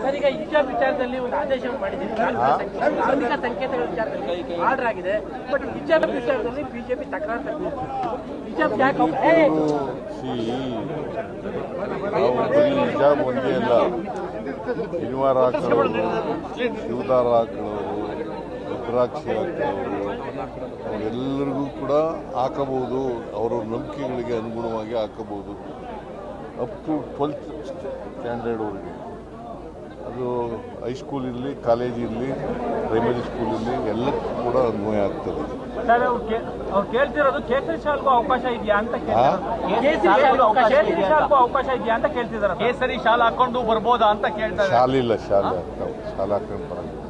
Sir, ಈಗ ಹಿಜಾಬ್ ವಿಚಾರದಲ್ಲಿ ಒಂದು ಆದೇಶ ಮಾಡಿದ್ದೀವಿ. ಧಾರ್ಮಿಕ ಸಂಕೇತಗಳ ವಿಚಾರದಲ್ಲಿ ಆರ್ಡರ್ ಆಗಿದೆ. ಬಟ್ ಹಿಜಾಬ್ ವಿಚಾರದಲ್ಲಿ ಬಿಜೆಪಿ ತಕರಾರು ತೆಗೆದಿದೆ. ಹಿಜಾಬ್ ಯಾಕೆ ಹಿಜಾಬ್ ಒಂದೇ ಅಲ್ಲ, ಶನಿವಾರ ಹಾಕೊಳ್ಳೋರು, ಶಿವದಾರ ಹಾಕೊಳ್ಳೋರು, ರುದ್ರಾಕ್ಷಿ ಹಾಕೊಳ್ಳೋರು ಅವರೆಲ್ಲರಿಗೂ ಕೂಡ ಹಾಕಬಹುದು. ಅವರ ನಂಬಿಕೆಗಳಿಗೆ ಅನುಗುಣವಾಗಿ ಹಾಕಬಹುದು. ಅಪ್ ಟು 12th ಸ್ಟ್ಯಾಂಡರ್ಡ್ವರೆಗೆ. ಅದು ಹೈಸ್ಕೂಲ್ ಇರಲಿ, ಕಾಲೇಜ್ ಇರಲಿ, ಪ್ರೈಮರಿ ಸ್ಕೂಲ್ ಇರಲಿ, ಎಲ್ಲಕ್ಕೂ ಕೂಡ ಅನ್ವಯ ಆಗ್ತದೆ. ಅವ್ರು ಕೇಳ್ತಿರೋದು ಕೇಸರಿ ಶಾಲ್ಗೂ ಅವಕಾಶ ಇದೆಯಾ ಅಂತ ಕೇಳ್ತಿದ್ದಾರೆ. ಕೇಸರಿ ಶಾಲ್ ಹಾಕೊಂಡು ಬರ್ಬೋದಾ ಅಂತ ಕೇಳ್ತಾರೆ. ಶಾಲಿಲ್ಲ, ಶಾಲೆ ಹಾಕೊಂಡು ಬರಂಗಿಲ್ಲ.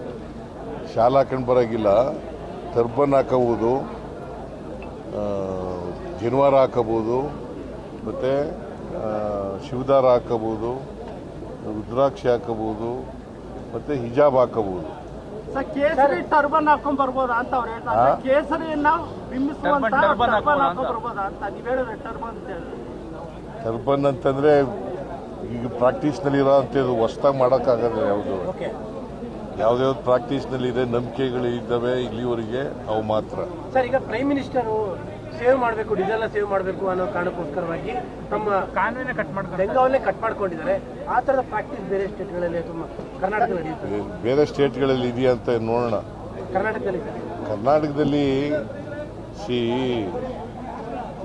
ಶಾಲೆ ಹಾಕೊಂಡು ಬರಂಗಿಲ್ಲ. ಟರ್ಬನ್ ಹಾಕಬಹುದು, ಜನಿವಾರ ಹಾಕಬಹುದು, ಮತ್ತು ಶಿವದಾರ ಹಾಕಬಹುದು, ರುದ್ರಾಕ್ಷಿ ಹಾಕಬಹುದು, ಮತ್ತು ಹಿಜಾಬ್ ಹಾಕಬಹುದು. ಕೇಸರಿ ಟರ್ಬನ್ ಹಾಕೊಂಡ್ ಬರ್ಬೋದಾ ಅಂತ ಅವ್ರು ಹೇಳ್ತಾರೆ. ಕೇಸರಿಯನ್ನ ಬಿಂಬಿಸುವಂತ ಟರ್ಬನ್ ಹಾಕೊಂಡ್ ಬರ್ಬೋದಾ ಅಂತ ನೀವು ಹೇಳಿದ್ರೆ ಟರ್ಬನ್ ಅಂತ ಹೇಳಿ. ಟರ್ಬನ್ ಅಂತಂದ್ರೆ ಈಗ ಪ್ರಾಕ್ಟೀಸ್ನಲ್ಲಿ ಇರೋ ಅಂಥದ್ದು ಹೊಸ್ದಾಗಿ ಮಾಡೋಕ್ಕಾಗಲ್ಲ. ಯಾವ್ದು ಪ್ರಾಕ್ಟೀಸ್ನಲ್ಲಿ ಇದೆ, ನಂಬಿಕೆಗಳು ಇದ್ದಾವೆ ಇಲ್ಲಿವರೆಗೆ, ಅವು ಮಾತ್ರ. ಸರ್, ಈಗ ಪ್ರೈಮ್ ಮಿನಿಸ್ಟರು ಸೇವ್ ಮಾಡಬೇಕು, ಡೀಸೆಲ್ನ ಸೇವ್ ಮಾಡಬೇಕು ಅನ್ನೋ ಕಾರಣಕ್ಕೋಸ್ಕರವಾಗಿ ತಮ್ಮ ಕಾನೂನೇ ಬೆಂಗಾವನ್ನೇ ಕಟ್ ಮಾಡ್ಕೊಂಡಿದ್ದಾರೆ. ಆ ಥರದ ಪ್ರಾಕ್ಟೀಸ್ ಬೇರೆ ಸ್ಟೇಟ್ಗಳಲ್ಲಿ ತುಂಬ ಕರ್ನಾಟಕದಲ್ಲಿ ನಡೆಯುತ್ತೆ. ಬೇರೆ ಸ್ಟೇಟ್ಗಳಲ್ಲಿ ಇದೆಯಾ ಅಂತ ನೋಡೋಣ. ಕರ್ನಾಟಕದಲ್ಲಿ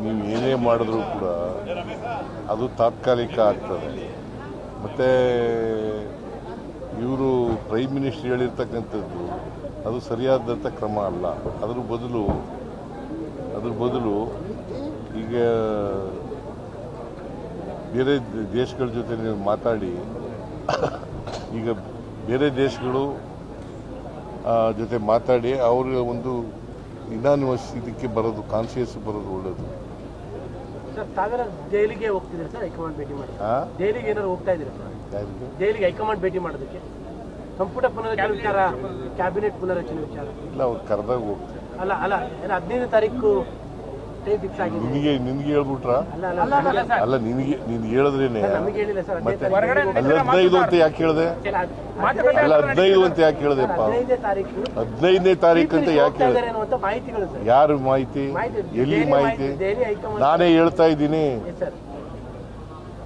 ನೀವು ಏನೇ ಮಾಡಿದ್ರೂ ಕೂಡ ಅದು ತಾತ್ಕಾಲಿಕ ಆಗ್ತದೆ. ಮತ್ತು ಇವರು ಪ್ರೈಮ್ ಮಿನಿಸ್ಟರ್ ಹೇಳಿರ್ತಕ್ಕಂಥದ್ದು ಅದು ಸರಿಯಾದಂಥ ಕ್ರಮ ಅಲ್ಲ. ಅದ್ರ ಬದಲು ಈಗ ಬೇರೆ ದೇಶಗಳ ಜೊತೆ ನೀವು ಮಾತಾಡಿ, ಈಗ ಬೇರೆ ದೇಶಗಳು ಜೊತೆ ಮಾತಾಡಿ ಅವ್ರಿಗೆ ಒಂದು ಇನಾನಿಮಸ್ ಇದಕ್ಕೆ ಬರೋದು, ಕಾನ್ಸಿಯಸ್ ಬರೋದು ಒಳ್ಳೇದು. ಸರ್, ತಾವೆಲ್ಲ ಜೈಲಿಗೆ ಹೋಗ್ತಿದ್ದೀರಾ ಸರ್? ಹೈಕಮಾಂಡ್ ಭೇಟಿ ಮಾಡಿ ಜೈಲಿಗೆ ಏನಾದ್ರು ಹೋಗ್ತಾ ಇದ್ದೀರಾ ಸರ್? ಜೈಲಿಗೆ ಹೈಕಮಾಂಡ್ ಭೇಟಿ ಮಾಡೋದಕ್ಕೆ ಸಂಪುಟ ಪುನರಚನೆ ವಿಚಾರ, ಕ್ಯಾಬಿನೆಟ್ ಪುನರಚನೆ ವಿಚಾರ ಇಲ್ಲ, ಅವ್ರು ಕರೆದಾಗ ಹೋಗ್ತಾರೆ. ಅಲ್ಲ 15ನೇ ತಾರೀಕು ಫಿಕ್ಸ್ ಆಗಿದೆ. ನಿನ್ಗೆ ಹೇಳ್ಬಿಟ್ರ? ಅಲ್ಲ, ನೀನ್ ಹೇಳಿದ್ರೇನೆ. ನಮಗೆ ಹೇಳಿಲ್ಲ ಸರ್. ಮತ್ತೆ 15 ಅಂತ ಯಾಕೆ ಹೇಳಿದೆ? ಅಲ್ಲ, 15 ಅಂತ ಯಾಕೆ ಹೇಳಿದೆಪ್ಪ? 15ನೇ ತಾರೀಕು ಅಂತ ಯಾಕೆ ಹೇಳಿದೆ? ಯಾರು ಮಾಹಿತಿ? ಎಲ್ಲಿ ಮಾಹಿತಿ?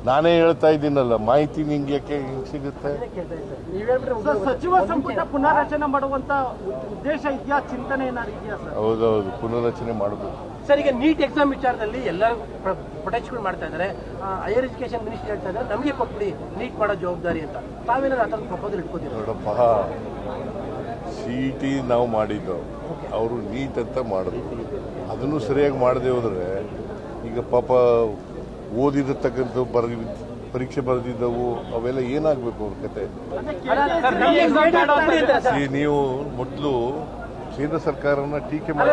ನಾನೇ ಹೇಳ್ತಾ ಇದ್ದೀನಲ್ಲ, ಮಾಹಿತಿ ನಿಂಗೆ ಯಾಕೆ ಹಿಂಗ್ ಸಿಗುತ್ತೆ? ಸಚಿವ ಸಂಪುಟ ಪುನರ್ರಚನೆ ಮಾಡುವಂತ ಉದ್ದೇಶ ಇದೆಯಾ, ಚಿಂತನೆ ಏನಾದ್ರು ಇದೆಯಾ ಸರ್? ಹೌದೌದು, ಪುನರ್ರಚನೆ ಮಾಡಬೇಕು ಸರ್. ಈಗ ನೀಟ್ ಎಕ್ಸಾಮ್ ವಿಚಾರದಲ್ಲಿ ಎಲ್ಲರೂ ಪ್ರೊಟೆಸ್ಟ್ಗಳು ಮಾಡ್ತಾ ಇದ್ದಾರೆ. ಹೈಯರ್ ಎಜುಕೇಶನ್ ಮಿನಿಸ್ಟರ್ ಹೇಳ್ತಾ ಇದ್ದಾರೆ ನಮಗೆ ಕೊಟ್ಬಿಡಿ ನೀಟ್ ಮಾಡೋ ಜವಾಬ್ದಾರಿ ಅಂತ. ತಾವೇನಾದ್ರು ಆ ಥರದ ಪ್ರಪೋಸಲ್ ಇಟ್ಕೋತೀವಿ? ನೋಡಪ್ಪ, CET ನಾವು ಮಾಡಿದ್ದು, ಅವರು ನೀಟ್ ಅಂತ ಮಾಡಿದ್ರು. ಅದನ್ನು ಸರಿಯಾಗಿ ಮಾಡದೆ ಹೋದ್ರೆ ಈಗ ಪಾಪ ಓದಿರತಕ್ಕಂಥ ಪರೀಕ್ಷೆ ಬರೆದಿದ್ದವು ಅವೆಲ್ಲ ಏನಾಗಬೇಕು ಅವ್ರ ಕತೆ? ನೀವು ಮೊದಲು ಕೇಂದ್ರ ಸರ್ಕಾರನ ಟೀಕೆ ಮಾಡಿ.